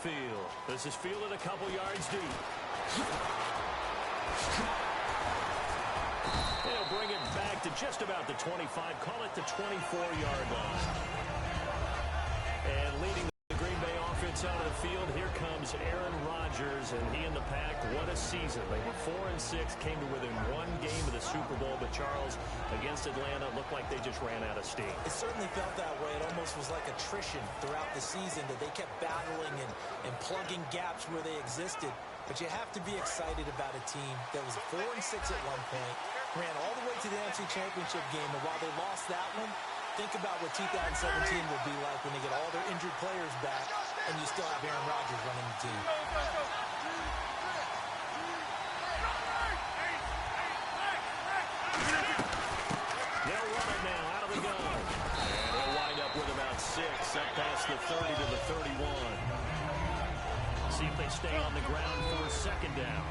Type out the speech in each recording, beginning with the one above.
field. This is fielded a couple yards deep. They'll bring it back to just about the 25. Call it the 24-yard line. And leading the Green Bay offense out of the field, here comes Aaron Rodgers, and he and the Pack, what a season. They were 4-6, came to within one game of the Super Bowl, but Charles, against Atlanta, looked like they just ran out of steam. It certainly felt that way. It almost was like attrition throughout the season, that they kept battling and plugging gaps where they existed. But you have to be excited about a team that was 4-6 at one point, ran all the way to the NFC Championship game, and while they lost that one, think about what 2017 will be like when they get all their injured players back and you still have Aaron Rodgers running the team. They'll run it now out of the gun. And he'll wind up with about 6, up past the 30 to the 31. See if they stay on the ground for a second down.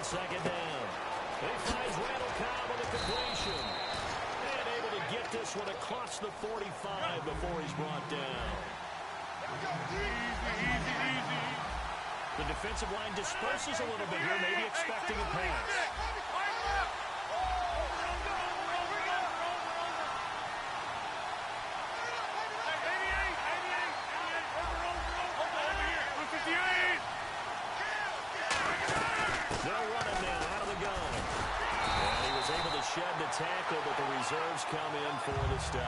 Second down. He finds Randall Cobb on the completion. And able to get this one across the 45 before he's brought down. The defensive line disperses a little bit here, maybe expecting a pass. Shed the tackle, but the reserves come in for the stop.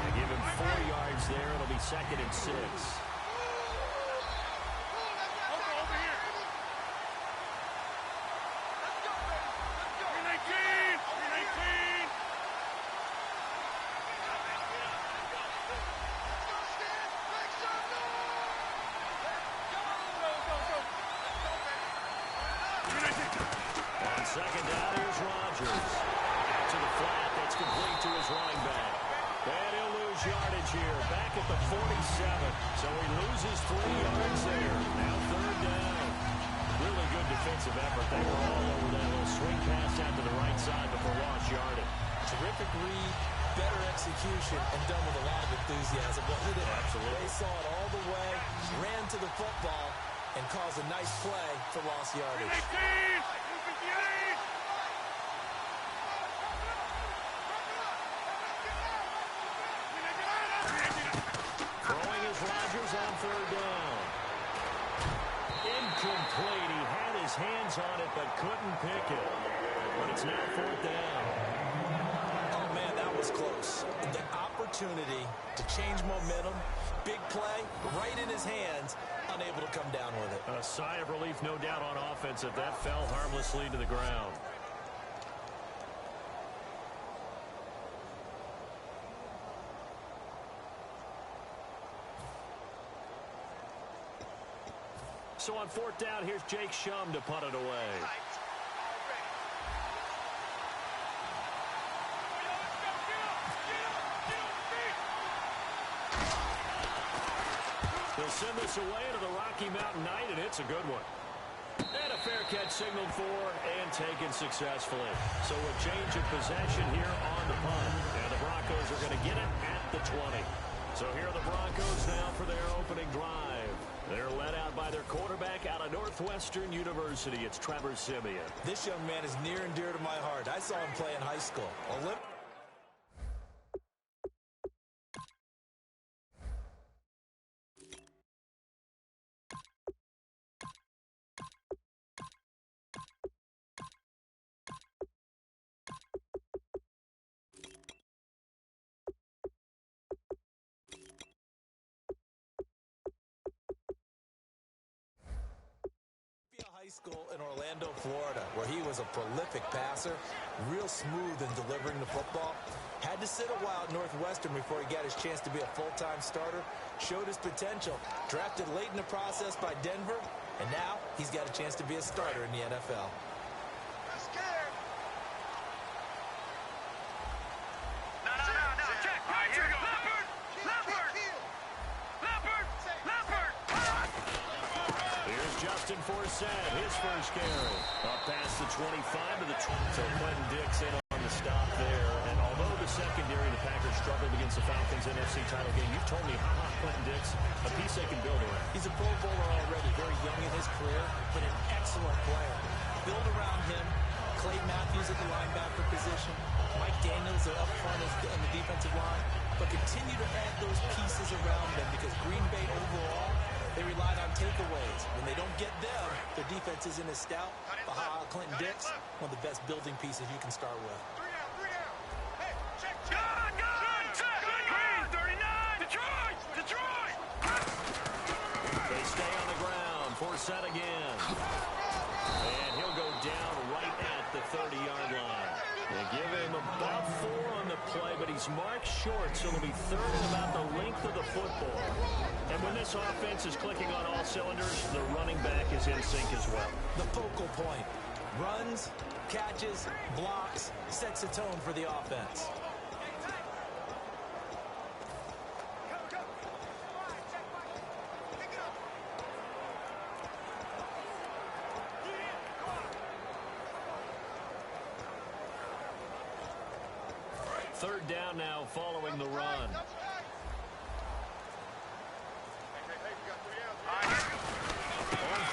They give him 4 yards there. It'll be 2nd and 6. On second down, here's Rodgers. To the flat, that's complete to his running back. And he'll lose yardage here, back at the 47. So he loses 3 yards there. Now 3rd down. Really good defensive effort. They were all over that little swing pass out to the right side before lost yardage. Terrific read, better execution, and done with a lot of enthusiasm. Absolutely. They saw it all the way, ran to the football, and caused a nice play for lost yardage. Rodgers on 3rd down. Incomplete. He had his hands on it but couldn't pick it. But it's now 4th down. Oh, man, that was close. The opportunity to change momentum, big play, right in his hands, unable to come down with it. A sigh of relief, no doubt, on offense if that fell harmlessly to the ground. So on 4th down, here's Jake Shum to punt it away. They'll send this away to the Rocky Mountain Night, and it's a good one. And a fair catch signaled for and taken successfully. So a change of possession here on the punt. And the Broncos are going to get it at the 20. So here are the Broncos now for their opening drive. They're led out by their quarterback out of Northwestern University. It's Trevor Siemian. This young man is near and dear to my heart. I saw him play in high school. School in Orlando, Florida, where he was a prolific passer, real smooth in delivering the football. Had to sit a while at Northwestern before he got his chance to be a full-time starter. Showed his potential. Drafted late in the process by Denver, and now he's got a chance to be a starter in the NFL. No, check. set, his first carry. Up past the 25 to the 20. So Clinton Dix in on the stop there. And although the secondary, the Packers struggled against the Falcons NFC title game, you've told me how hot Clinton Dix, a piece they can build around. He's a Pro Bowler already, very young in his career, but an excellent player. Build around him. Clay Matthews at the linebacker position. Mike Daniels are up front on the defensive line. But continue to add those pieces around them because Green Bay overall, they relied on takeaways. When they don't get them, their defense isn't as stout. Baha Clinton Dix, one of the best building pieces you can start with. They stay on the ground. Force set again. And he'll go down right at the 30-yard line. They give him about 4 on the play, but he's marked short, so it'll be third and about the length of the football. And when this offense is clicking on all cylinders, the running back is in sync as well. The focal point. Runs, catches, blocks, sets a tone for the offense. Third down now following the run. On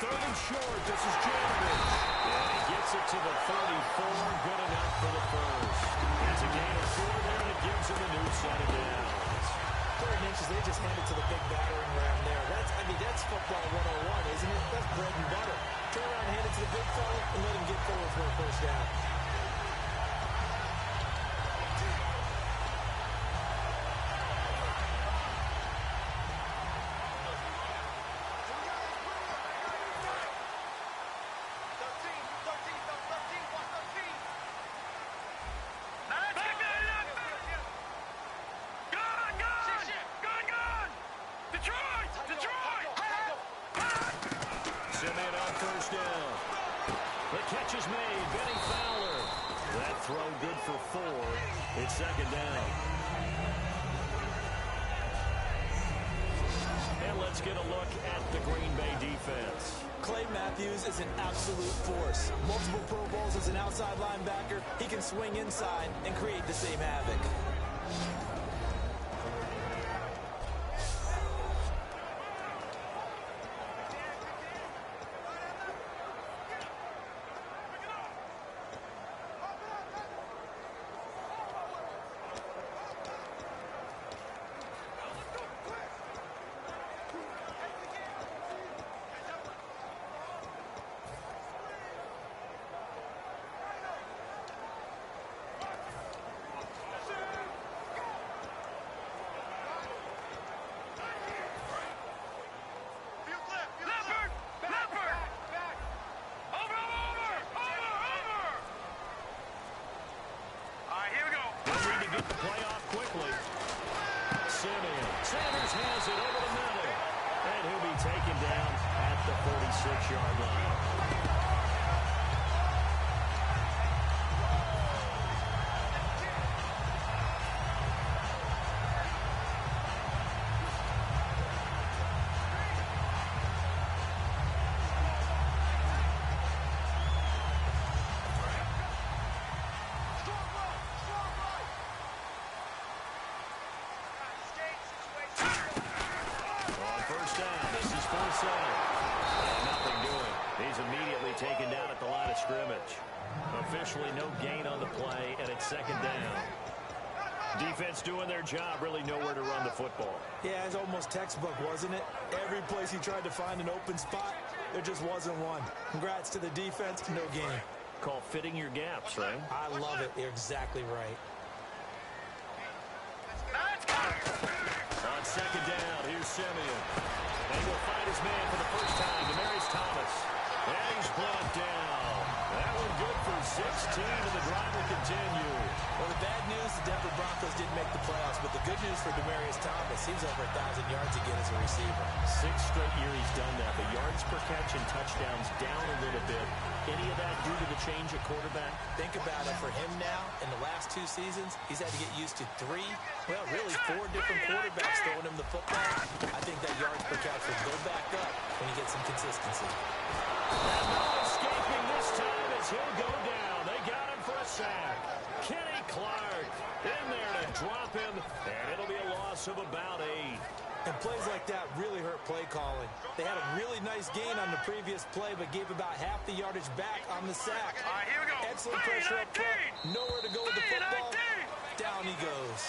third and short, this is James. And he gets it to the 34. Good enough for the first. It's a gain of 4 there, and it gives him a new set of downs. 3rd inches, they just hand it to the big battering ram there. That's football 101, isn't it? That's bread and butter. Turn around, hand it to the big fella, and let him get forward for a first down. First down. The catch is made. Benny Fowler. That throw good for 4. It's second down. And let's get a look at the Green Bay defense. Clay Matthews is an absolute force. Multiple Pro Bowls as an outside linebacker. He can swing inside and create the same havoc. Sanders has it over the middle. And he'll be taken down at the 46-yard line. Taken down at the line of scrimmage. Officially no gain on the play, and it's second down. Defense doing their job, really nowhere to run the football. Yeah, it's almost textbook, wasn't it? Every place he tried to find an open spot, there just wasn't one. Congrats to the defense, no gain. Call fitting your gaps, right? I love it. You're exactly right. On second down, here's Simeon. And he'll find his man for the first time, Demaryius Thomas. And he's brought down. That one good for 16, and the drive will continue. Well, the bad news, the Denver Broncos didn't make the playoffs, but the good news for Demaryius Thomas. He's over 1,000 yards again as a receiver. 6 straight years he's done that. The yards per catch and touchdowns down a little bit. Any of that due to the change at quarterback? Think about it. For him now, in the last 2 seasons, he's had to get used to 3, well, really 4 different quarterbacks throwing him the football. I think that yards per catch will go back up when he gets some consistency. And no escaping this time as he'll go down. They got him for a sack. Kenny Clark in there to drop him, and it'll be a loss of about 8. And plays like that really hurt play calling. They had a really nice gain on the previous play, but gave about half the yardage back on the sack. All right, here we go. Excellent pressure up front. Nowhere to go with the football. Down he goes.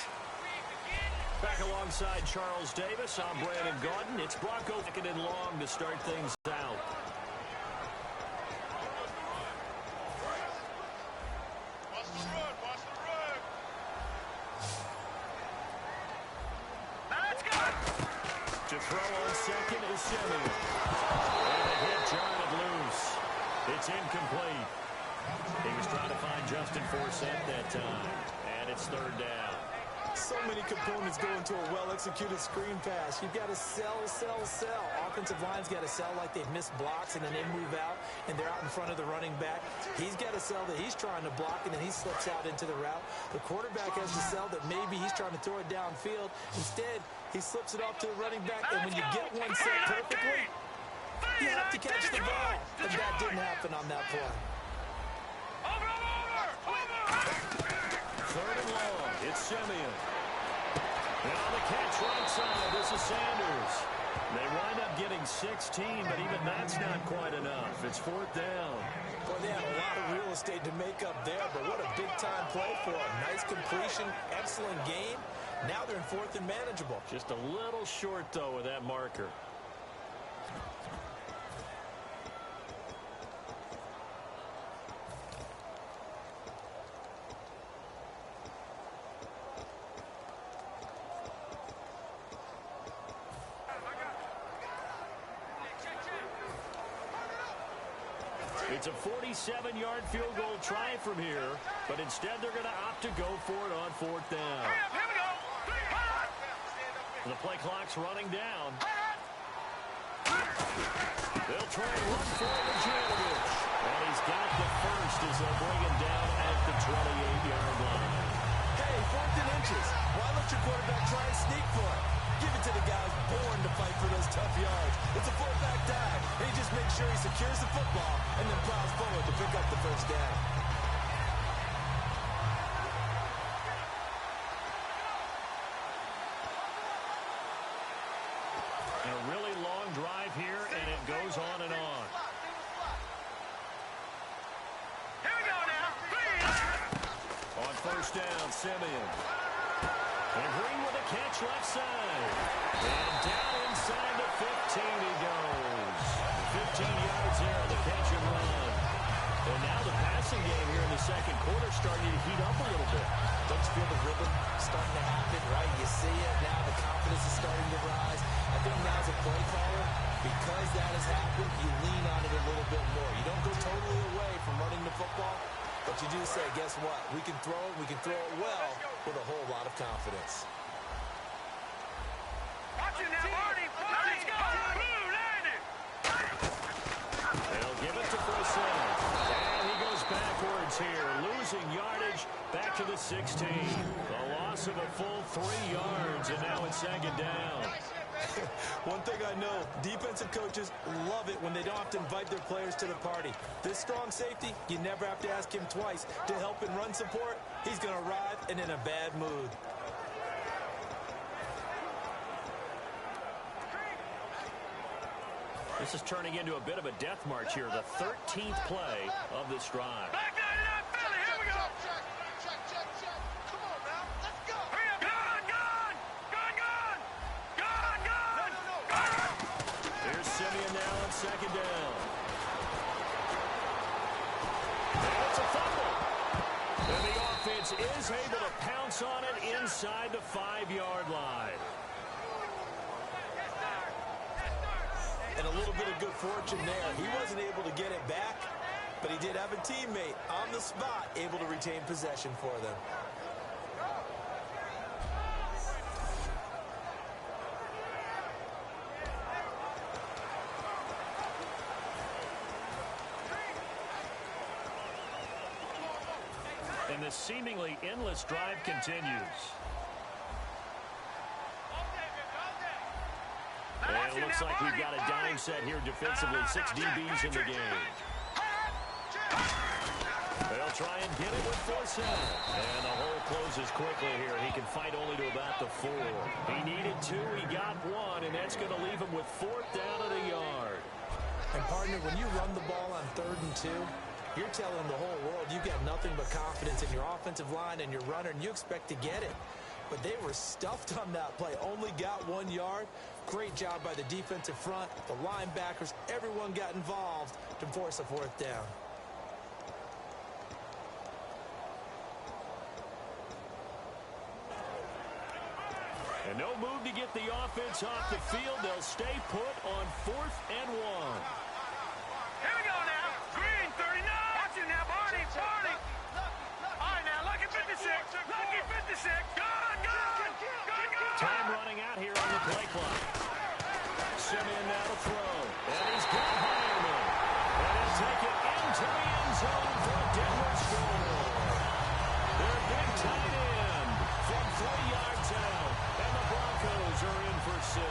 Back alongside Charles Davis, I'm Brandon Gaudin. It's Bronco second and long to start things out. To throw on second is Simeon. And the hit jarred loose. It's incomplete. He was trying to find Justin Forsett that time. And it's third down. So many components go into a well-executed screen pass. You've got to sell. Offensive line's got to sell like they've missed blocks, and then they move out, and they're out in front of the running back. He's got to sell that he's trying to block, and then he slips out into the route. The quarterback has to sell that maybe he's trying to throw it downfield. Instead, he slips it off to the running back, and when you get one set perfectly, you have to catch the ball. And that didn't happen on that play. Third and long. It's Simeon. Now the catch right side. This is Sanders. They wind up getting 16, but even that's not quite enough. It's fourth down. Boy, they had a lot of real estate to make up there, but what a big-time play for them. Nice completion, excellent game. Now they're in fourth and manageable. Just a little short, though, with that marker. It's a 47-yard field goal try from here, but instead they're going to opt to go for it on fourth down. Here we go. The play clock's running down. They'll try and run for Lejanovich. And he's got the first as they'll bring him down at the 28-yard line. Hey, fourth and inches. Why let your quarterback try and sneak for it? Give it to the guys born to fight for those tough yards. It's a fullback dive, and he just makes sure he secures the football and then plows forward to pick up the first down. And a really long drive here, and it goes on and on. Here we go now. On first down, Simeon. And Green with a catch left side. And down inside the 15 he goes. 15 yards there on the catch and run. And now the passing game here in the second quarter starting to heat up a little bit. Don't you feel the rhythm starting to happen, right? You see it now. The confidence is starting to rise. I think now as a play caller, because that has happened, you lean on it a little bit more. You don't go totally away from running the football, but you do say, guess what? We can throw it. We can throw it well with a whole lot of confidence. Watch it now, Marty. Let's go. Blue landed. They'll give it to Forsett. And he goes backwards here, losing yardage back to the 16. A loss of a full 3 yards, and now it's second down. One thing I know, defensive coaches love it when they don't have to invite their players to the party. This strong safety, you never have to ask him twice to help in run support. He's going to arrive and in a bad mood. This is turning into a bit of a death march here, the 13th play of this drive. Back 99 Philly. Here we go. Check. Come on now. Let's go. Hurry up. Gone. Here's Simeon now on second down. And it's a fumble. And the offense is able to pounce on it inside the 5-yard line. And a little bit of good fortune there. He wasn't able to get it back, but he did have a teammate on the spot able to retain possession for them. And this seemingly endless drive continues. And it looks like we've got a dime set here defensively. 6 DBs in the game. They'll try and get it with foresight. And the hole closes quickly here. He can fight only to about the 4. He needed 2. He got 1. And that's going to leave him with 4th down at a yard. And, partner, when you run the ball on 3rd and 2, you're telling the whole world you've got nothing but confidence in your offensive line and your runner, and you expect to get it. But they were stuffed on that play. Only got 1 yard. Great job by the defensive front, the linebackers. Everyone got involved to force a 4th down. And no move to get the offense off the field. They'll stay put on 4th and 1. Here we go now. Green, 39. Watch it now, Barney. Barney. All right, now, Lucky 56. Lucky 56. Good. Time running out here on the play clock. Simeon now to throw. And he's got Hireman. And he'll take it into the end zone for a Denver score. Their big tight end from 3 yards out. And the Broncos are in for 6.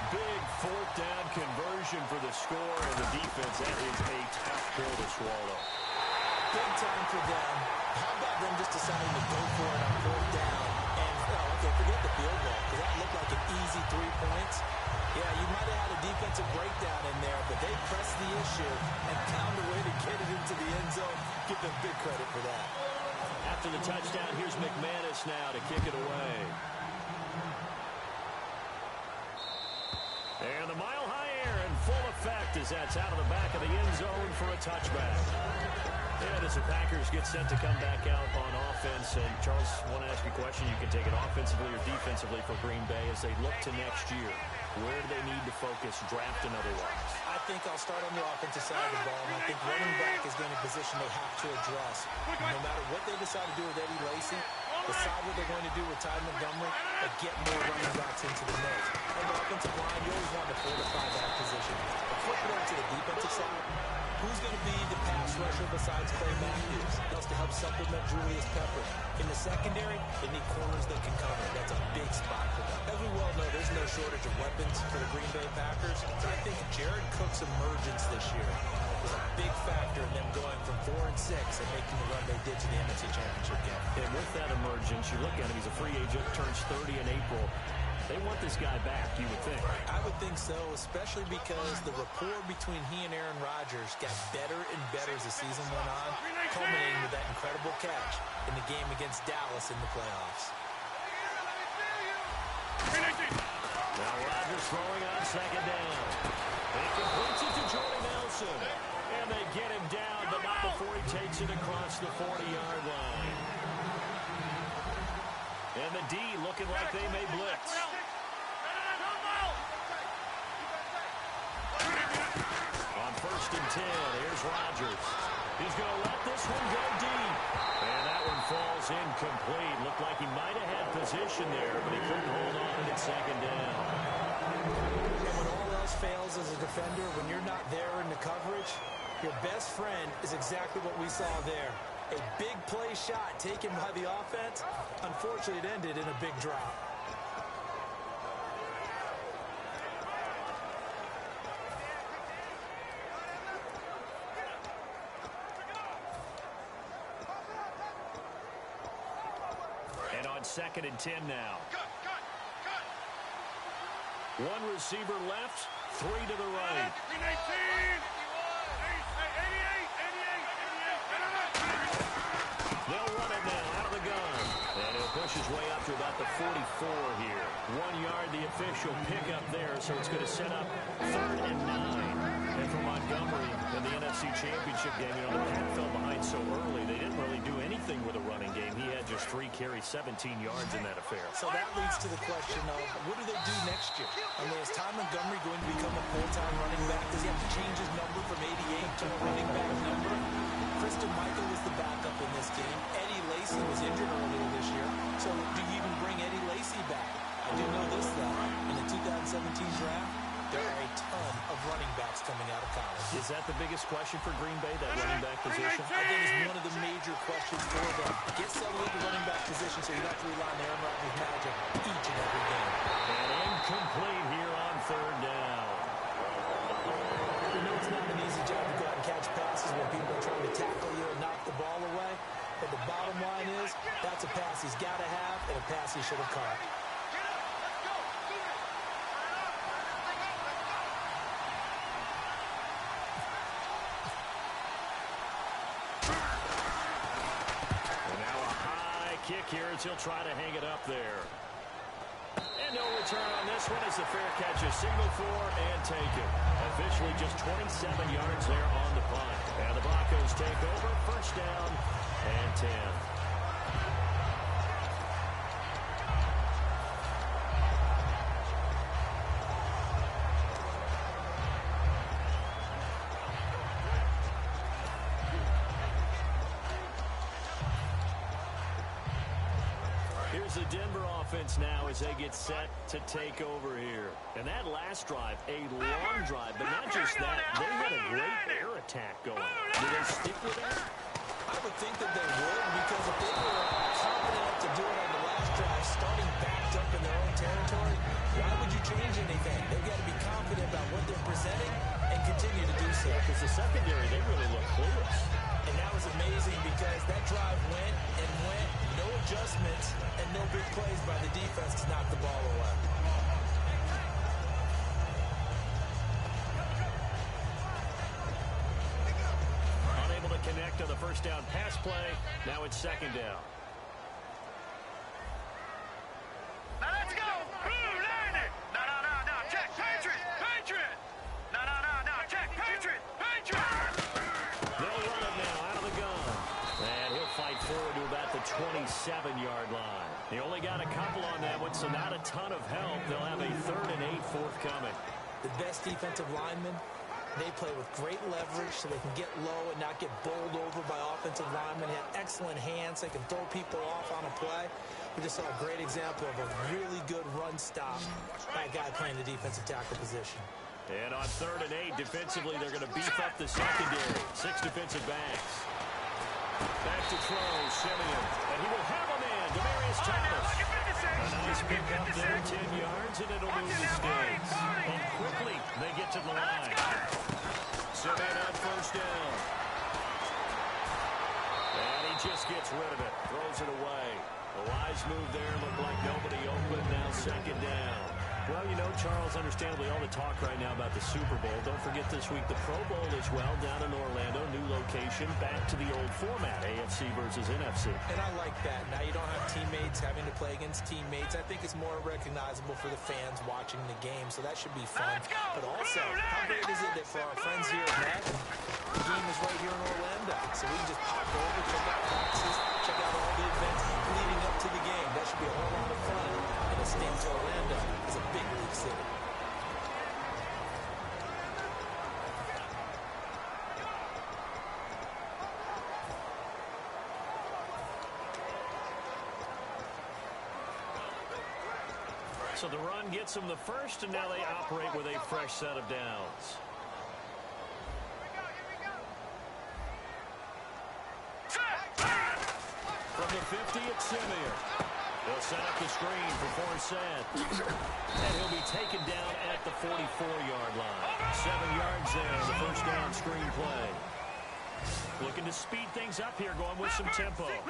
Big 4th down conversion for the score, and the defense, that is a tough pill to swallow. Big time for them. How about them just deciding to go for it on 4th down? And, okay, forget the field goal, because that looked like an easy 3 points. Yeah, you might have had a defensive breakdown in there, but they pressed the issue and found a way to get it into the end zone. Give them big credit for that. After the touchdown, here's McManus now to kick it away. And the mile-high air in full effect as that's out of the back of the end zone for a touchback. And as the Packers get set to come back out on offense, and Charles, I want to ask you a question. You can take it offensively or defensively for Green Bay as they look to next year. Where do they need to focus, draft and otherwise? I think I'll start on the offensive side of the ball, and I think running back is going to be a position they have to address. No matter what they decide to do with Eddie Lacy, decide what they're going to do with Ty Montgomery, and get more running backs into the mix. On the offensive line, you always want to fortify that position. But flip it over to the defensive side. Who's going to be the pass rusher besides Clay Matthews? Else to help supplement Julius Pepper. In the secondary, they need corners that can cover. That's a big spot for them. As we well know, there's no shortage of weapons for the Green Bay Packers. But I think Jared Cook's emergence this year was a big factor in them going from 4 and 6 and making the run they did to the NFC Championship game. And with that emergence, you look at him, he's a free agent, turns 30 in April. They want this guy back, you would think. I would think so, especially because the rapport between he and Aaron Rodgers got better and better as the season went on, culminating with that incredible catch in the game against Dallas in the playoffs. Now Rodgers throwing on 2nd down. He completes it to Jordy Nelson. And they get him down, but not before he takes it across the 40-yard line. And the D looking like they may blitz. On 1st and 10, here's Rodgers. He's going to let this one go deep. And that one falls incomplete. Looked like he might have had position there, but he couldn't hold on to it 2nd down. And when all else fails as a defender, when you're not there in the coverage, your best friend is exactly what we saw there. A big play shot taken by the offense. Unfortunately, it ended in a big drop. And on 2nd and 10 now. One receiver left, 3 to the right. They'll run it now out of the gun. And he'll push his way up to about the 44 here. 1 yard, the official pickup there, so it's going to set up 3rd and 9. And for Montgomery in the NFC Championship game, you know, the Pack fell behind so early, they didn't really do anything with a running game. He had just 3 carries, 17 yards in that affair. So that leads to the question of, what do they do next year? I mean, is Ty Montgomery going to become a full-time running back? Does he have to change his number from 88 to a running back number? Kristen Michael was the backup in this game. Eddie Lacy was injured earlier this year. So do you even bring Eddie Lacy back? I do know this, though. In the 2017 draft, there are a ton of running backs coming out of college. Is Is that the biggest question for Green Bay, that running back position? I think it's one of the major questions for them. Get settled into running back position so you don't have to rely on Aaron Rodgers' magic each and every game. And incomplete here on third down. You know it's not an easy job to go out and catch passes when people are trying to tackle you and knock the ball away. But the bottom line is, that's a pass he's got to have and a pass he should have caught. And now a high kick here as he'll try to hang it up there. And no return on this one as the fair catch is signaled for and taken. Officially just 27 yards there on the punt. And the Broncos take over, first down and 10. Here's the Denver offense now as they get set to take over here. And that last drive, a long drive, but not just that, they had a great air attack going. Do they stick with that? I would think that they would, because if they were confident enough to do it on the last drive, starting backed up in their own territory, why would you change anything? They've got to be confident about what they're presenting and continue to do so. Because the secondary, they really look clueless. And that was amazing because that drive went and went, no adjustments, and no big plays by the defense to knock the ball away. Unable to connect on the first down pass play. Now it's second down. Now let's go! Blue landed! No, check, Patriot! No, check, Patriot! They'll run it now out of the gun. And he'll fight forward to about the 27-yard line. He only got a couple on that one, so not a ton of help. They'll have a 3rd and 8 forthcoming. The best defensive linemen, they play with great leverage so they can get low and not get bowled over by offensive linemen. They have excellent hands. They can throw people off on a play. We just saw a great example of a really good run stop by a guy playing the defensive tackle position. And on 3rd and 8, defensively, they're going to beef up the secondary. 6 defensive backs. Back to throw, Simeon. And he will have a man, Demaryius Thomas. A nice pick up there, 10 yards, and it'll move the sticks. And quickly, they get to the line. Simeon on first down. And he just gets rid of it, throws it away. A wise move there, looked like nobody open, now second down. Well, you know, Charles, understandably, all the talk right now about the Super Bowl. Don't forget this week the Pro Bowl as well, down in Orlando, new location, back to the old format, AFC versus NFC. And I like that. Now you don't have teammates having to play against teammates. I think it's more recognizable for the fans watching the game, so that should be fun. But also, how great is it that for our friends here at Madden, the game is right here in Orlando, so we can just pop over, check out practices, check out all the events leading up to the game. That should be a whole lot of fun. And it stands Orlando as a big league city. So the run gets them the first, and now they operate with a fresh set of downs. From the 50, it's Simeon. They'll set up the screen for Forsett. And he'll be taken down at the 44-yard line. 7 yards there on the first down screen play. Looking to speed things up here, going with some tempo. Here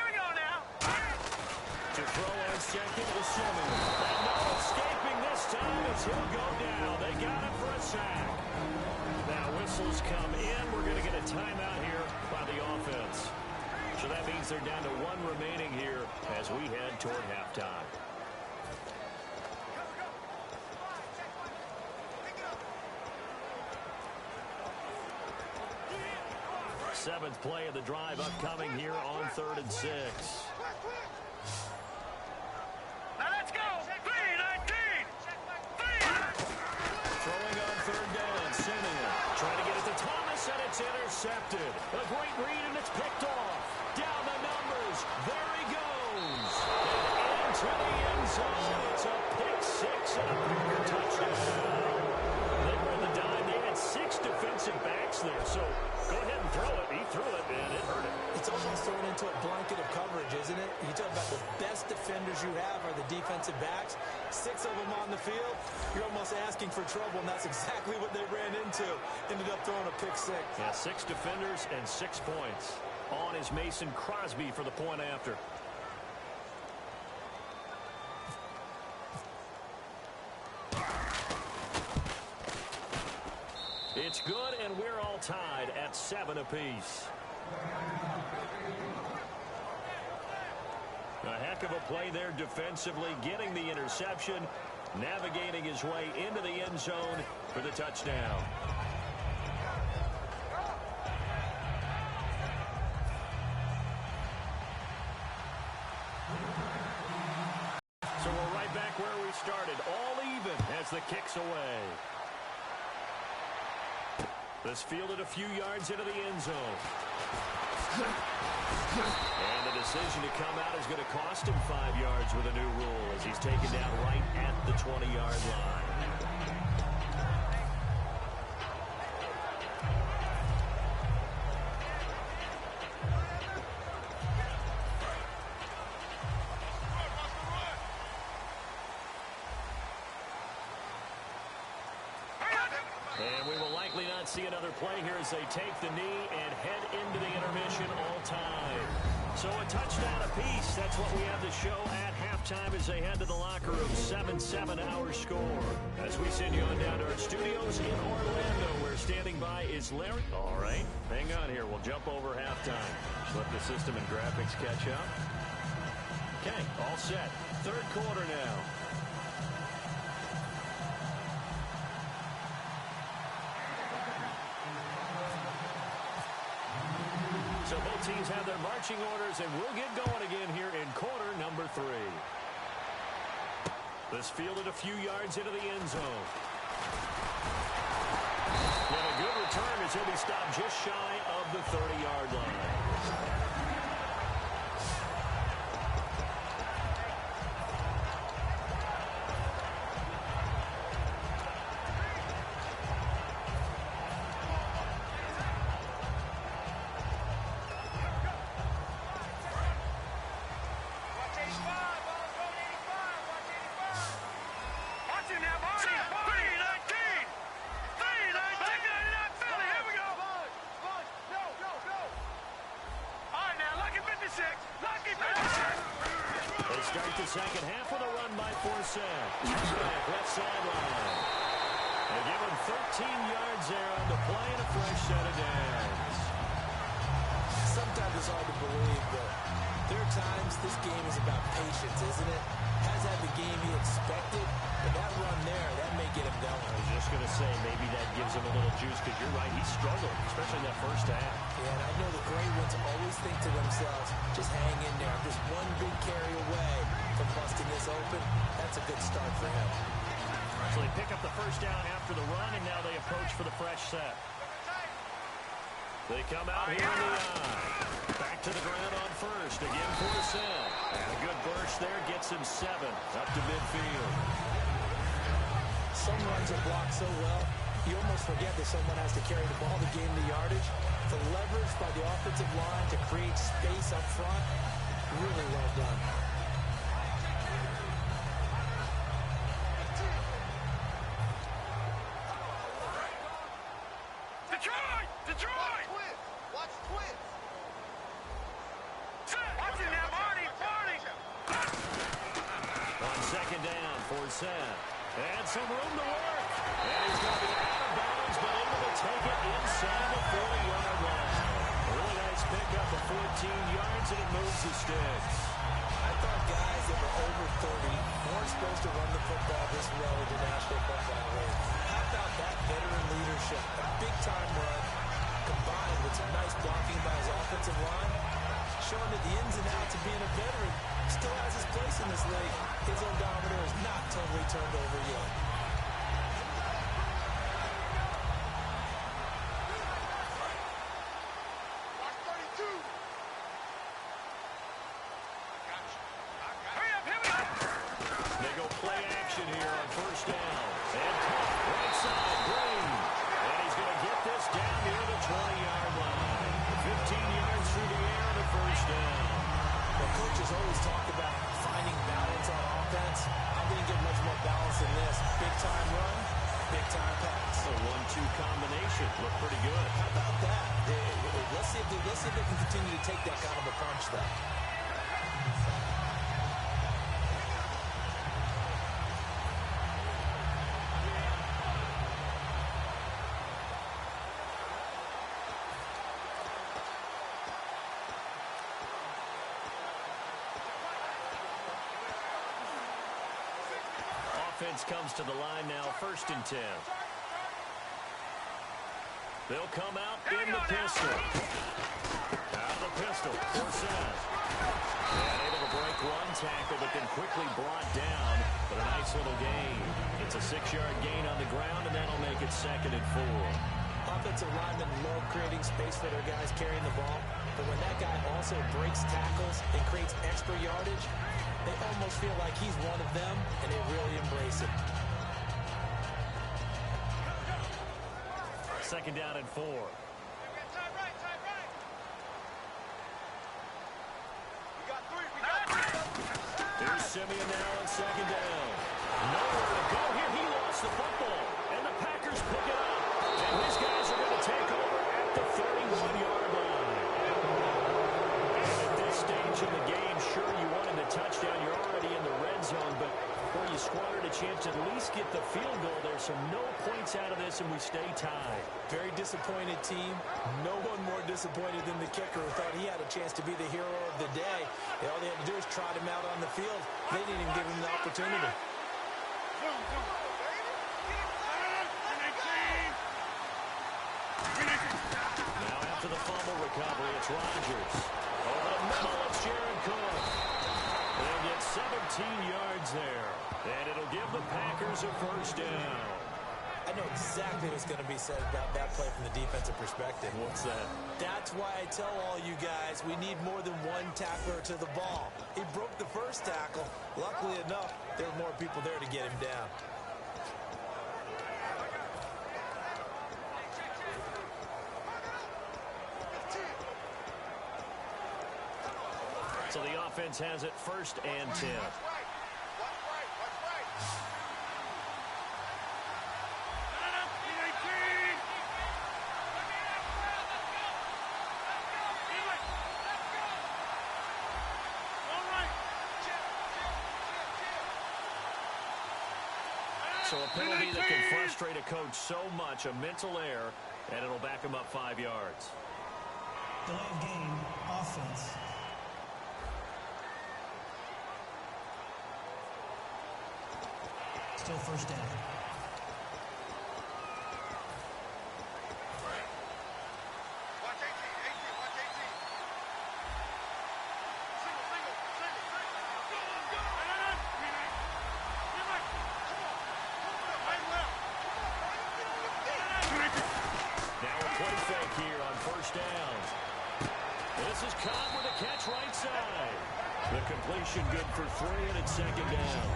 we go now. To throw on second is Simeon. And no escaping this time as he'll go down. They got him for a sack. Now whistles come in. We're going to get a timeout here by the offense. So that means they're down to 1 remaining here as we head toward halftime. Seventh play of the drive upcoming here on 3rd and 6. Now let's go. 3-19. Throwing on 3rd down, Simeon trying to get it to Thomas, and it's intercepted. A great read, and it's picked off. Down the numbers. There he goes. And into the end zone. It's a pick 6 and a Packer touchdown. They were in the dime. They had The best defenders you have are the defensive backs. 6 of them on the field. You're almost asking for trouble, and that's exactly what they ran into. Ended up throwing a pick 6. Yeah, 6 defenders and 6 points. On is Mason Crosby for the point after. It's good, and we're all tied at 7 apiece. A heck of a play there defensively, getting the interception, navigating his way into the end zone for the touchdown. So we're right back where we started, all even as the kick's away. This fielded a few yards into the end zone. And the decision to come out is going to cost him 5 yards with a new rule as he's taken down right at the 20-yard line. And we will likely not see another play here as they take the knee and head into the intermission all time. So a touchdown apiece. That's what we have to show at halftime as they head to the locker room. 7-7 our score. As we send you on down to our studios in Orlando, where standing by is Larry. All right, hang on here. We'll jump over halftime. Just let the system and graphics catch up. Okay, all set. Third quarter now. So both teams have their marching orders, and we'll get going again here in quarter number 3. This fielded a few yards into the end zone. And a good return as he'll be stopped just shy of the 30-yard line. Start the second half with a run by Forsett. Back left sideline. They give him 13 yards there on the play and a fresh set of downs. Sometimes it's hard to believe, but there are times this game is about patience, isn't it? Has had the game he expected, but that run there, that may get him going. I was just going to say, maybe that gives him a little juice, because you're right, he struggled, especially in that first half. Yeah, and I know the great ones always think to themselves, just hang in there. I'm just one big carry away from busting this open. That's a good start for him. So they pick up the first down after the run, and now they approach for the fresh set. They come out here in the eye. Back to the ground on first. Again for the set. And a good burst there gets him 7 up to midfield. Some runs are blocked so well, you almost forget that someone has to carry the ball to gain the yardage. The leverage by the offensive line to create space up front, really well done. Detroit! Watch twins! Watch it now, Marty! On second down, Forsett. And some room to work. And he's going to be out of bounds, but able to take it inside the 40-yard line. A really nice pickup of 14 yards, and it moves the sticks. I thought guys that were over 30 weren't supposed to run the football this well in the National Football League. How about that veteran leadership? A big-time run, combined with some nice blocking by his offensive line, showing that the ins and outs of being a veteran still has his place in this league. His odometer is not totally turned over yet. They go play action here on first down. And caught right side, Green. And he's going to get this down near the 20-yard line. 15 yards through the air, the first down. Well, coaches always talk about finding balance on offense. I'm going to get much more balance than this. Big-time run, big-time pass. A 1-2 combination. Look pretty good. How about that? Let's see if they can continue to take that kind of a punch, though. Offense comes to the line now, 1st and 10. They'll come out in the pistol. Out of the pistol, Forsett. And able to break one tackle, but then quickly brought down. But a nice little gain. It's a 6-yard gain on the ground, and that'll make it 2nd and 4. Offensive linemen love creating space for their guys carrying the ball. But when that guy also breaks tackles and creates extra yardage, they almost feel like he's one of them, and they really embrace it. 2nd down and 4. Here's Simeon now on 2nd down. Nowhere to go here. He lost the football, and the Packers pick it up. And his guys are going to take over at the 31-yard line. And at this stage in the game, sure, you wanted the touchdown. You're already in the red zone, but boy, you squandered a chance to at least get the field goal there. So no points out of this, and we stay tied. Very disappointed team. No one more disappointed than the kicker who thought he had a chance to be the hero of the day. All they had to do is trot him out on the field. They didn't even give him the opportunity. Now after the fumble recovery, it's Rodgers. Over the middle, it's Jared Cook. They'll get 17 yards there. And it'll give the Packers a 1st down. I know exactly what's going to be said about that play from the defensive perspective. What's that? That's why I tell all you guys we need more than one tackler to the ball. He broke the first tackle. Luckily enough, there were more people there to get him down. So the offense has it 1st and 10. So a penalty that can frustrate a coach so much, a mental error, and it'll back him up 5 yards. Delay of game, offense. Still 1st down. The completion good for 3, and it's 2nd down.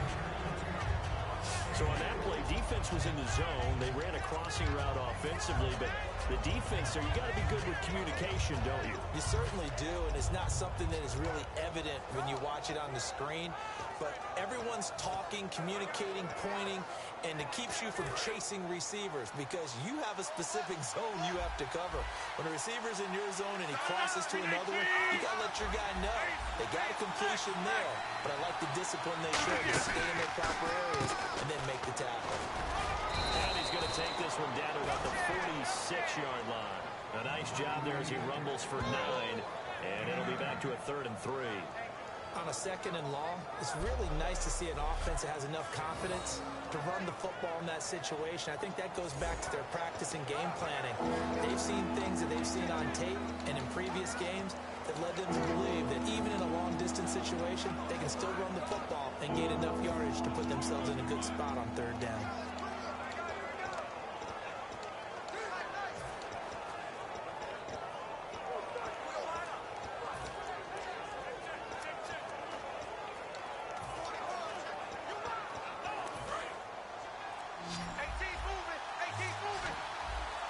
So on that play, defense was in the zone. They ran a crossing route offensively, but the defense there, you got to be good with communication, don't you? You certainly do, and it's not something that is really evident when you watch it on the screen. But everyone's talking, communicating, pointing, and it keeps you from chasing receivers because you have a specific zone you have to cover. When a receiver's in your zone and he crosses to another one, you got to let your guy know. They got a completion there, but I like the discipline they show to stay in their proper areas and then make the tackle. And he's going to take this one down to about the 46-yard line. A nice job there as he rumbles for 9, and it'll be back to a 3rd and 3. On a 2nd and long, it's really nice to see an offense that has enough confidence to run the football in that situation. I think that goes back to their practice and game planning. They've seen things that they've seen on tape and in previous games that led them to believe that even in a long-distance situation, they can still run the football and gain enough yardage to put themselves in a good spot on 3rd down.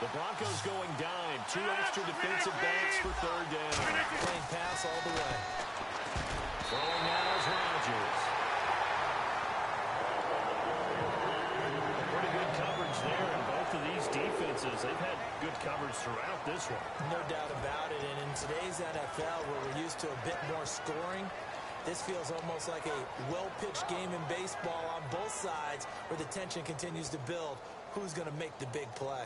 The Broncos going dime. 2 extra defensive backs for 3rd down. Playing pass all the way. Throwing now is Rodgers. Pretty good coverage there in both of these defenses. They've had good coverage throughout this one. No doubt about it. And in today's NFL, where we're used to a bit more scoring, this feels almost like a well-pitched game in baseball on both sides where the tension continues to build. Who's going to make the big play?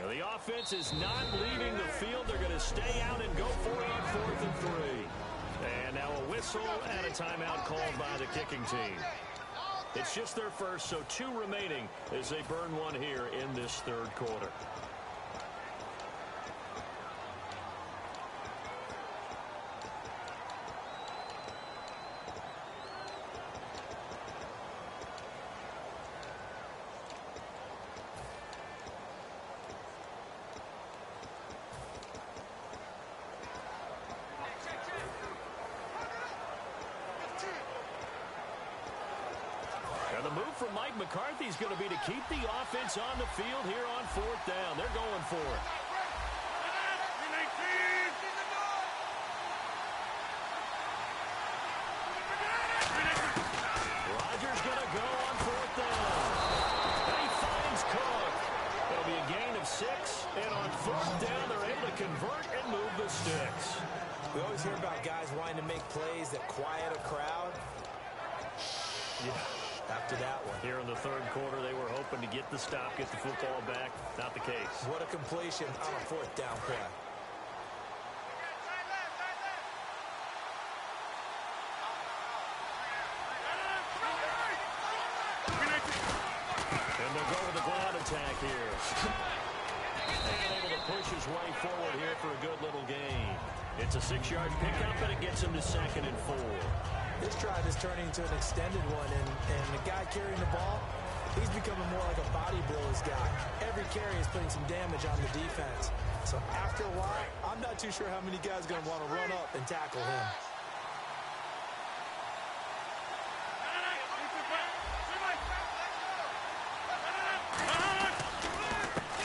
The offense is not leaving the field. They're going to stay out and go for it on 4th and 3. And now a whistle and a timeout called by the kicking team. It's just their first, so 2 remaining as they burn one here in this 3rd quarter. And the move from Mike McCarthy is going to be to keep the offense on the field here on 4th down. They're going for it. Rodgers going to go on 4th down. And he finds Cook. It'll be a gain of 6. And on 4th down, they're able to convert and move the sticks. We always hear about guys wanting to make plays that quiet a crowd. Yeah. After that one. Here in the 3rd quarter, they were hoping to get the stop, get the football back. Not the case. What a completion on a 4th down play. And they'll go with the ground attack here. And able to push his way forward here for a good little gain. It's a 6-yard pickup, and it gets him to 2nd and 4. This drive is turning into an extended one, and the guy carrying the ball, he's becoming more like a body blows guy. Every carry is putting some damage on the defense. So after a while, I'm not too sure how many guys are going to want to run up and tackle him.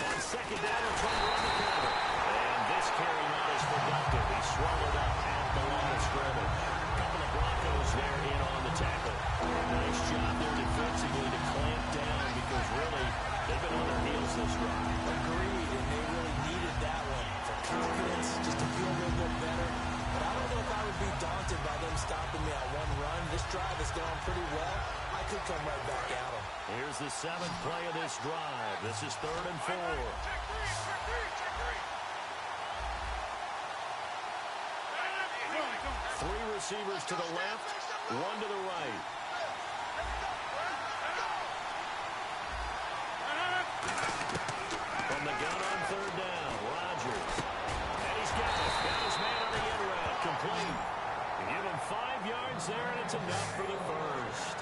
On 2nd down, they're trying to run the counter. And this carry not as productive. He's swallowed up at the line of scrimmage. Broncos there in on the tackle. Nice job there defensively to clamp down because really they've been on their heels this drive. Agreed, and they really needed that one for confidence, just to feel a little bit better. But I don't know if I would be daunted by them stopping me on one run. This drive has gone pretty well. I could come right back at them. Here's the 7th play of this drive. This is 3rd and 4. 3 receivers to the left, 1 to the right. From the gun on 3rd down, Rodgers. And he's got his man on the end route, complete. Give him 5 yards there, and it's enough for the first.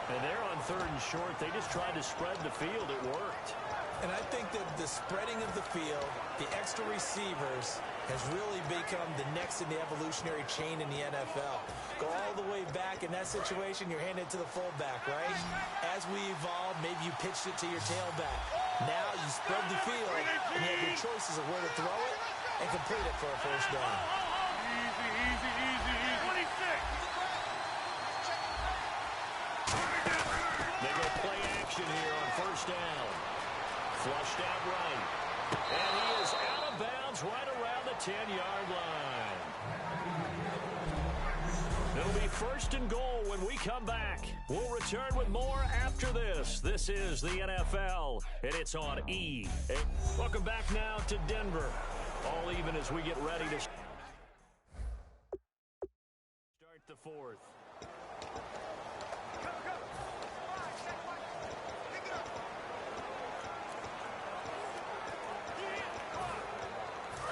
And they're on 3rd and short. They just tried to spread the field. It worked. And I think that the spreading of the field, the extra receivers, has really become the next in the evolutionary chain in the NFL. Go all the way back in that situation, you're handed to the fullback, right? As we evolve, maybe you pitched it to your tailback. Now you spread the field, and you have your choices of where to throw it and complete it for a 1st down. Easy. 26. They go play action here on 1st down. Flushed out right. And he is out of bounds right around the 10-yard line. It'll be 1st and goal when we come back. We'll return with more after this. This is the NFL, and it's on E. Welcome back now to Denver. All even as we get ready to start the 4th.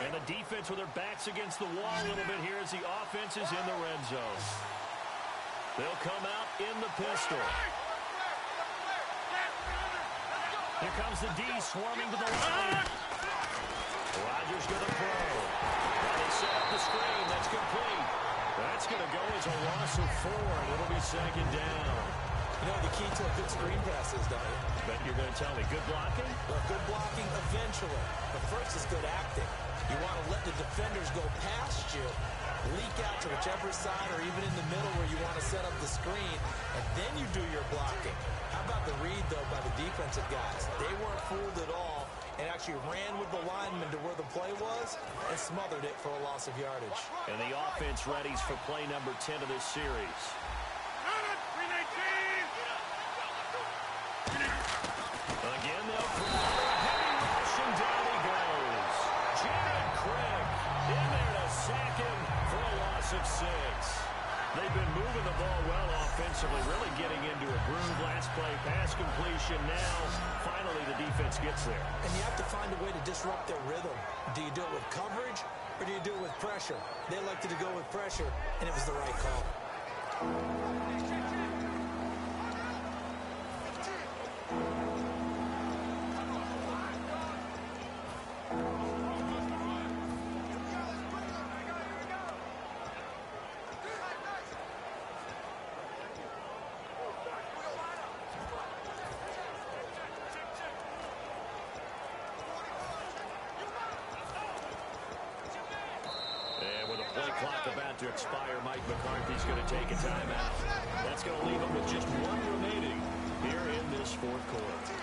And the defense with their backs against the wall a little bit here as the offense is in the red zone. They'll come out in the pistol. Here comes the D swarming to the line. Rodgers going to throw. And they set up the screen. That's complete. That's going to go as a loss of 4, and it'll be second down. You know the key to a good screen pass is, don't you? Bet you're going to tell me good blocking? Well, good blocking eventually. But first is good acting. You want to let the defenders go past you, leak out to whichever side or even in the middle where you want to set up the screen, and then you do your blocking. How about the read, though, by the defensive guys? They weren't fooled at all and actually ran with the lineman to where the play was and smothered it for a loss of yardage. And the offense readies for play number 10 of this series. Again, they'll throw a heavy rush, and down he goes. Jared Craig in there to sack him for a loss of 6. They've been moving the ball well offensively, really getting into a groove. Last play, pass completion. Now, finally, the defense gets there. And you have to find a way to disrupt their rhythm. Do you do it with coverage, or do you do it with pressure? They elected to go with pressure, and it was the right call. To expire, Mike McCarthy's going to take a timeout. That's going to leave him with just 1 remaining here in this fourth quarter.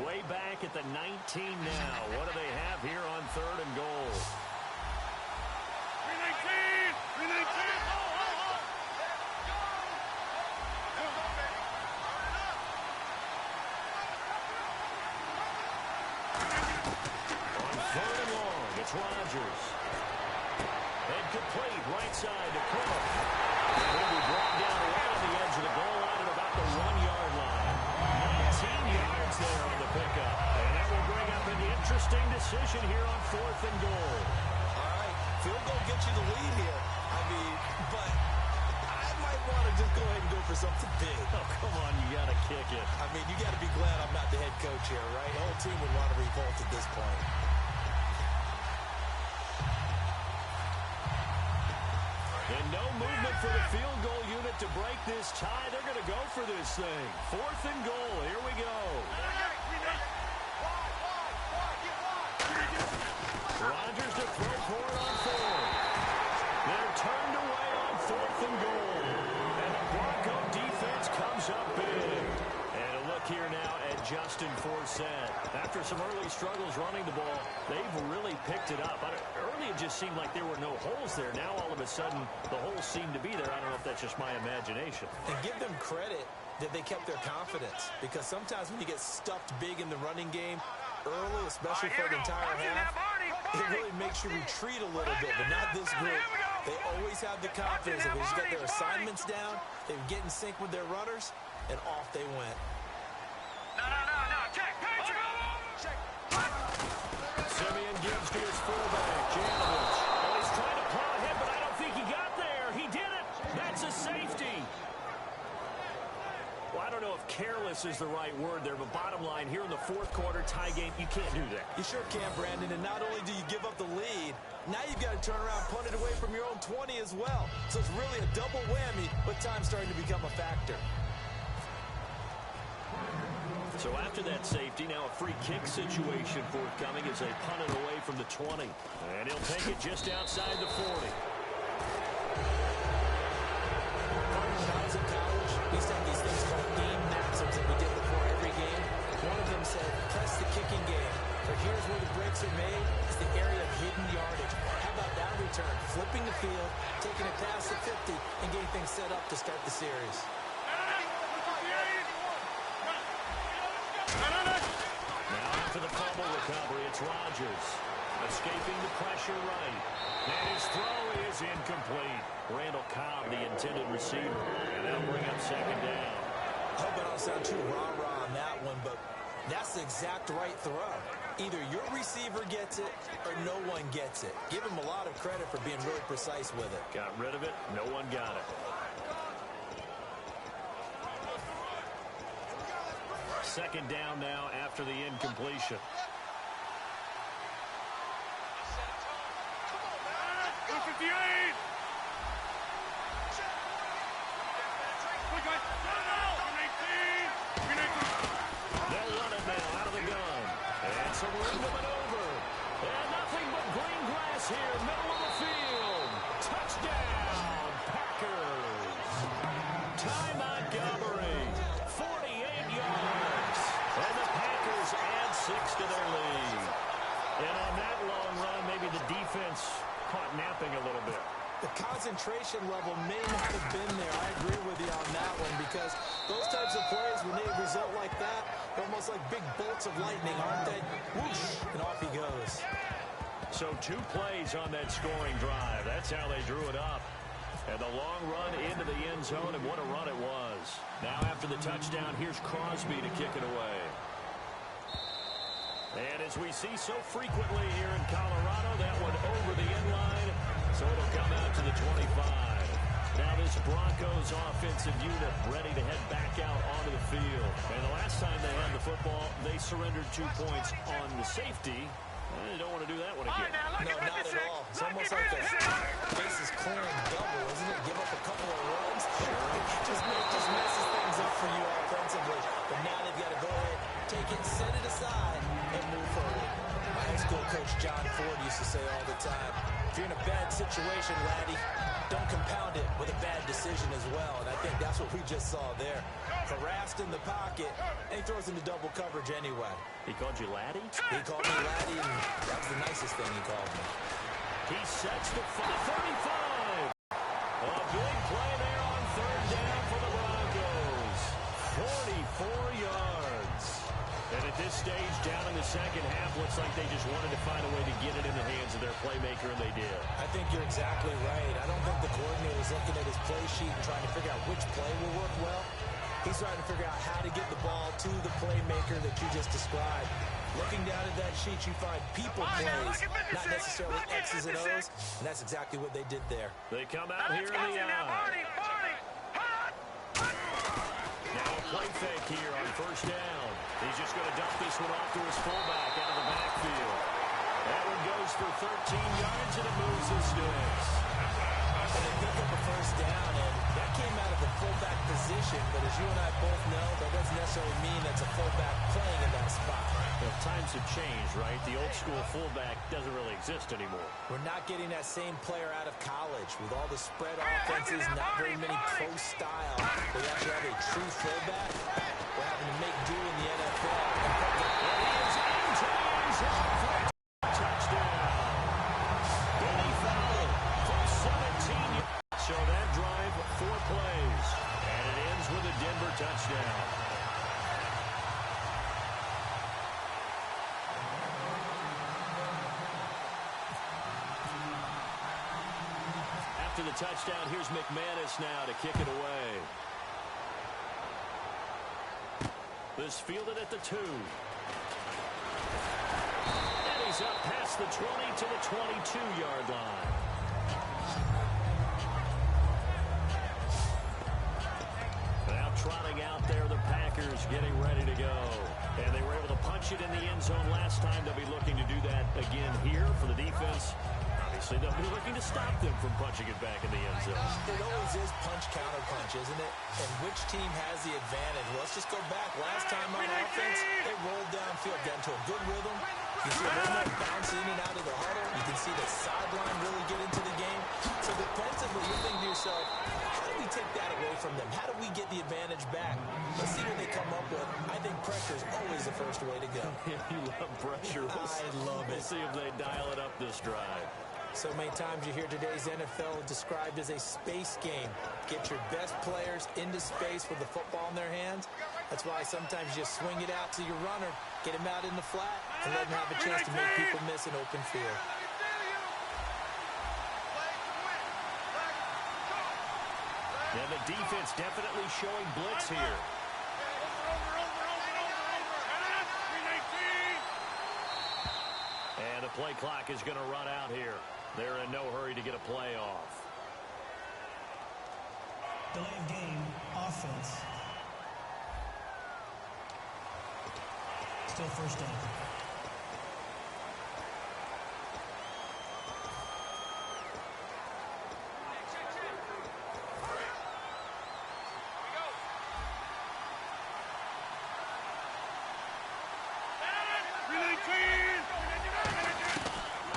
Way back at the 19 now. What do they have here on 3rd and goal? 319! 319! On 3rd and long, it's Rodgers. And complete, right side to Cook. He'll be brought down right on the edge of the goal line at about the 1-yard line. 19 yards there on the pickup. And that will bring up an interesting decision here on 4th and goal. All right, field goal gets you the lead here. I mean, but I might want to just go ahead and go for something big. Oh, come on, you got to kick it. I mean, you got to be glad I'm not the head coach here, right? The whole team would want to revolt at this point. And no movement for the field goal unit to break this tie. They're going to go for this thing. 4th and goal. Here we go. Rodgers to throw for it on 4th. They're turned away on 4th and goal. And the Bronco defense comes up big. And a look here now at Justin Forsett. After some early struggles running the ball, they've really picked it up. Early it just seemed like there were no holes there. Now all of a sudden the holes seem to be there. I don't know if that's just my imagination. And give them credit that they kept their confidence, because sometimes when you get stuffed big in the running game early, especially for the entire half, it really makes you retreat a little bit, but not this group. They always have the confidence that they just got their assignments down, they get in sync with their runners, and off they went. No. Check. Simeon gives to his fullback, Janovich. Oh, he's trying to plow ahead, but I don't think he got there. He did it. That's a safety. Well, I don't know if careless is the right word there, but bottom line, here in the 4th quarter tie game, you can't do that. You sure can, Brandon, and not only do you give up the lead, now you've got to turn around, punt it away from your own 20 as well. So it's really a double whammy, but time's starting to become a factor. So after that safety, now a free kick situation forthcoming as they punt it away from the 20. And he'll take it just outside the 40. When I was in college, we used to have these things called game maxims that we did before every game. One of them said, press the kicking game. But here's where the breaks are made. It's the area of hidden yardage. How about that return? Flipping the field, taking it past the 50, and getting things set up to start the series. Now after the fumble recovery, it's Rodgers. Escaping the pressure right. And his throw is incomplete. Randall Cobb, the intended receiver. And that'll bring up second down. I hope I don't sound too rah-rah on that one, but that's the exact right throw. Either your receiver gets it or no one gets it. Give him a lot of credit for being really precise with it. Got rid of it. No one got it. Second down now after the incompletion. They'll run it now out of the gun. And some room to maneuver. And nothing but green grass here, middle of the field. Touchdown, Packers. Ty Montgomery, 48 yards. And the Packers add 6 to their lead. And on that long run, maybe the defense caught napping a little bit. The concentration level may not have been there. I agree with you on that one because those types of plays, when they result like that, they're almost like big bolts of lightning, aren't they? Whoosh, and off he goes. So 2 plays on that scoring drive. That's how they drew it up. And the long run into the end zone, and what a run it was. Now after the touchdown, here's Crosby to kick it away. And as we see so frequently here in Colorado, that one over the end line. So it'll come out to the 25. Now this Broncos offensive unit ready to head back out onto the field. And the last time they had the football, they surrendered 2 points on the safety. They don't want to do that one again. No, not at all. It's almost like the bases clearing double, isn't it? Give up a couple of runs. Just messes things up for you offensively. But now they've got to go ahead, take it, set it aside, and move forward. My high school coach John Ford used to say all the time, if you're in a bad situation, laddie, don't compound it with a bad decision as well. And I think that's what we just saw there. Harassed in the pocket, and he throws into double coverage anyway. He called you laddie? He called me laddie, and that was the nicest thing he called me. He sets the 35. A big play there on third down for the Broncos. 44 yards. And at this stage, down in the second half, looks like they just wanted to find a way to get it in the hands of their playmaker, and they did. I think you're exactly right. I don't think the coordinator's looking at his play sheet and trying to figure out which play will work well. He's trying to figure out how to get the ball to the playmaker that you just described. Looking down at that sheet, you find people plays, not necessarily X's and O's, and that's exactly what they did there. They come out here in the eye. Now a play fake here on first down. He's just going to dump this one off to his fullback out of the backfield. That one goes for 13 yards, and it moves the sticks. And they pick up a first down, and that came out of the fullback position, but as you and I both know, that doesn't necessarily mean that's a fullback playing in that spot. Well, times have changed, right? The old school fullback doesn't really exist anymore. We're not getting that same player out of college with all the spread offenses, not very many pro style. We actually have a true fullback. We're having to make do in the NFL. And he is into the end zone for a touchdown. Benny Fowler from 17 yards. So that drive, 4 plays. And it ends with a Denver touchdown. After the touchdown, here's McManus now to kick it away. This fielded at the 2. And he's up past the 20 to the 22-yard line. Now trotting out there, the Packers getting ready to go. And they were able to punch it in the end zone last time. They'll be looking to do that again here for the defense. Obviously, they'll be looking to stop them from punching it back in the end zone. It always is punch, counter punch, isn't it? And which team has the advantage? Well, let's just go back. Last time on offense, they rolled downfield, got into a good rhythm. You see a little more bounce in and out of the huddle. You can see the sideline really get into the game. So defensively, you're thinking to yourself, how do we take that away from them? How do we get the advantage back? Let's see what they come up with. I think pressure is always the first way to go. You love pressure. I love it. We'll see if they dial it up this drive. So many times you hear today's NFL described as a space game. Get your best players into space with the football in their hands. That's why sometimes you just swing it out to your runner, get him out in the flat, and let him have a chance to make people miss an open field. And the defense definitely showing blitz here. And the play clock is going to run out here. They're in no hurry to get a play off. Delay of game, offense. Still first down.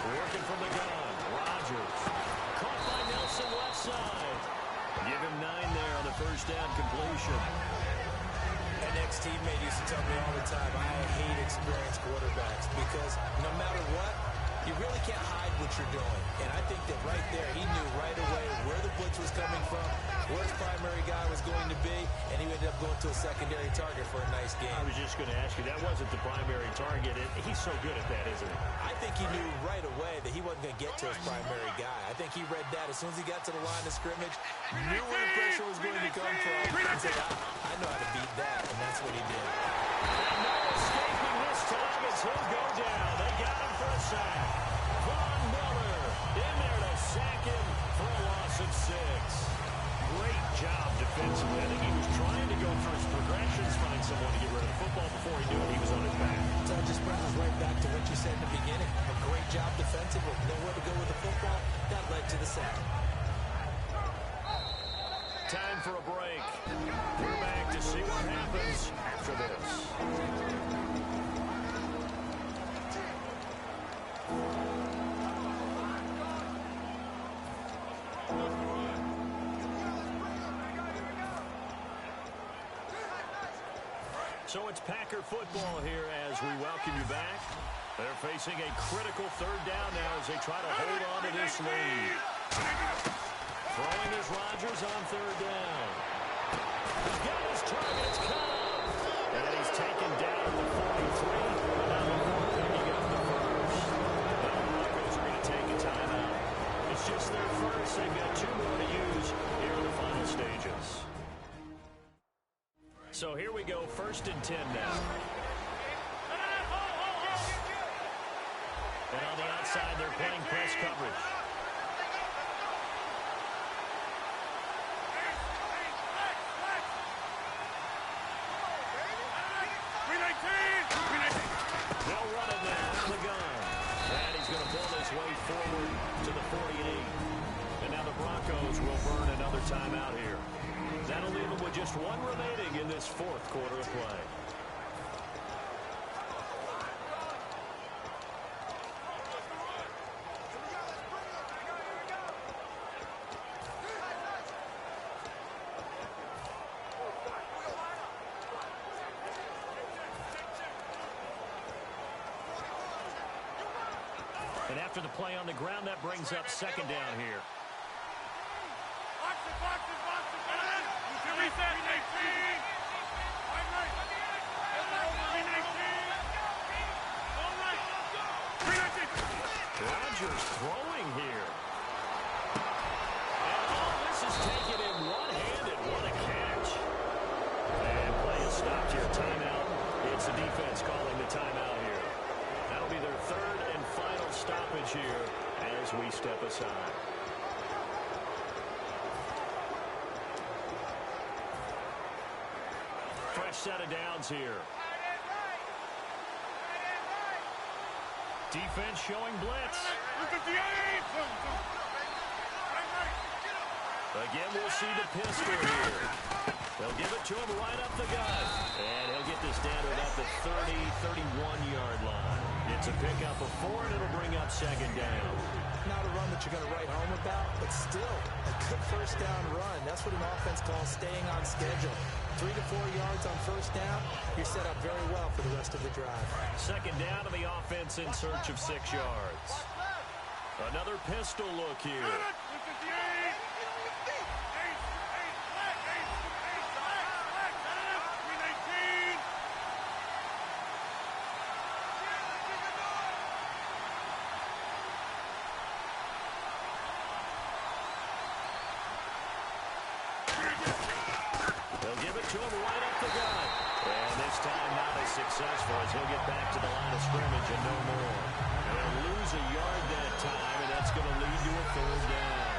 Working from the gun, Rodgers. Caught by Nelson left side. Give him 9 there on the first down completion. An ex-teammate used to tell me all the time, I hate experienced quarterbacks because no matter what, you really can't hide what you're doing. And I think that right there, he knew right away where the blitz was coming from, where his primary guy was going to be, and he ended up going to a secondary target for a nice game. I was just going to ask you, that wasn't the primary target. He's so good at that, isn't he? I think he knew right away that he wasn't going to get to his primary guy. I think he read that as soon as he got to the line of scrimmage, knew where the pressure was going to come from, and said, I know how to beat that, and that's what he did. And no escaping this time as he'll go down. They got him for a sack. Von Miller in there to sack him for a loss of 6. Great job defensively. I think he was trying to go through his progressions, find someone to get rid of the football. Before he knew it, he was on his back. So it just brings us right back to what you said in the beginning. A great job defensively. Nowhere to go with the football. That led to the sack. Time for a break. We're back to see what happens after this. So it's Packer football here as we welcome you back. They're facing a critical third down now as they try to hold on to this lead. Throwing is Rodgers on third down. He's got his target. It's Cobb. And he's taken down at the 43. Now they're picking up the first. Now the Broncos are going to take a timeout. It's just their first. They've got 2 more to use here in the final stages. So here we go, 1st and 10 now. And on the outside, they're playing press coverage. They'll run it now from the gun. And he's going to pull his way forward to the 48. And now the Broncos will burn another timeout here. That'll leave them with just 1 remaining in this 4th quarter of play. And after the play on the ground, that brings up 2nd down here. Rodgers throwing here. And all this is taken in one-handed. What a catch. And play is stopped here. Timeout. It's the defense calling the timeout here. That'll be their 3rd and final stoppage here as we step aside. Fresh set of downs here. Defense showing blitz. Again, we'll see the pistol here. They'll give it to him right up the gut. And he'll get this down to about the 30, 31-yard line. It's a pickup of 4, and it'll bring up 2nd down. Not a run that you're going to write home about, but still a good first down run. That's what an offense calls staying on schedule. 3 to 4 yards on first down, you're set up very well for the rest of the drive. 2nd down to the offense in search of 6 yards. Another pistol look here. to him right up the gut. And this time not as successful as he'll get back to the line of scrimmage and no more. They'll lose a yard that time, and that's going to lead to a third down.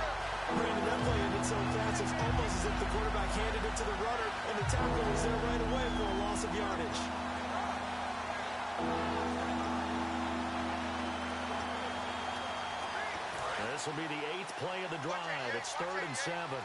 Brandon, that play ended so fast, it's almost as if the quarterback handed it to the runner, and the tackle was there right away for a loss of yardage. This will be the 8th play of the drive. It's 3rd and 7.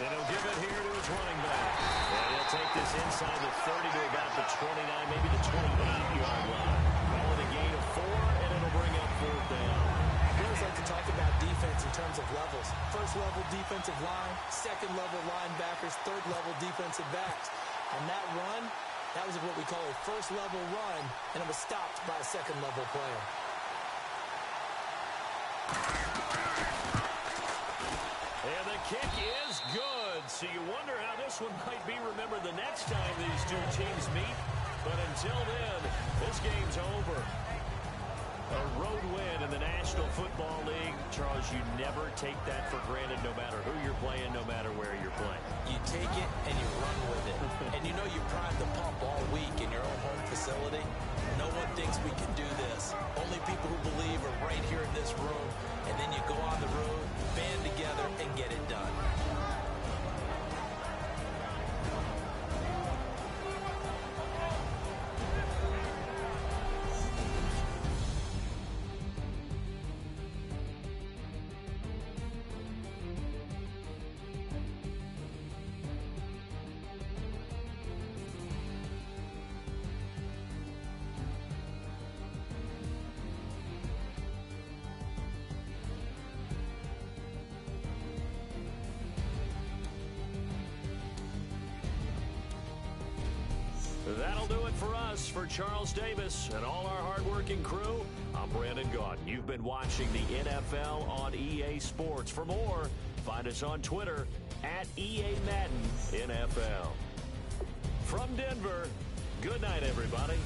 And he'll give it here to his running back. And he'll take this inside the 30 to about the 29, maybe the 28-yard line. Calling a gain of 4, and it'll bring up 4th down. Players like to talk about defense in terms of levels. First-level defensive line, second-level linebackers, third-level defensive backs. On that run, that was what we call a first-level run, and it was stopped by a second-level player. And the kick is good. So you wonder how this one might be remembered the next time these two teams meet. But until then, this game's over. A road win in the National Football League. Charles, you never take that for granted no matter who you're playing, no matter where you're playing. You take it and you run with it. And you know you primed the pump all week in your own home facility. No one thinks we can do this. Only people who believe are right here in this room. And then you go on the road, band together, and get it done. That'll do it for us. For Charles Davis and all our hardworking crew, I'm Brandon Gaudin. You've been watching the NFL on EA Sports. For more, find us on Twitter at EA Madden NFL. From Denver, good night, everybody.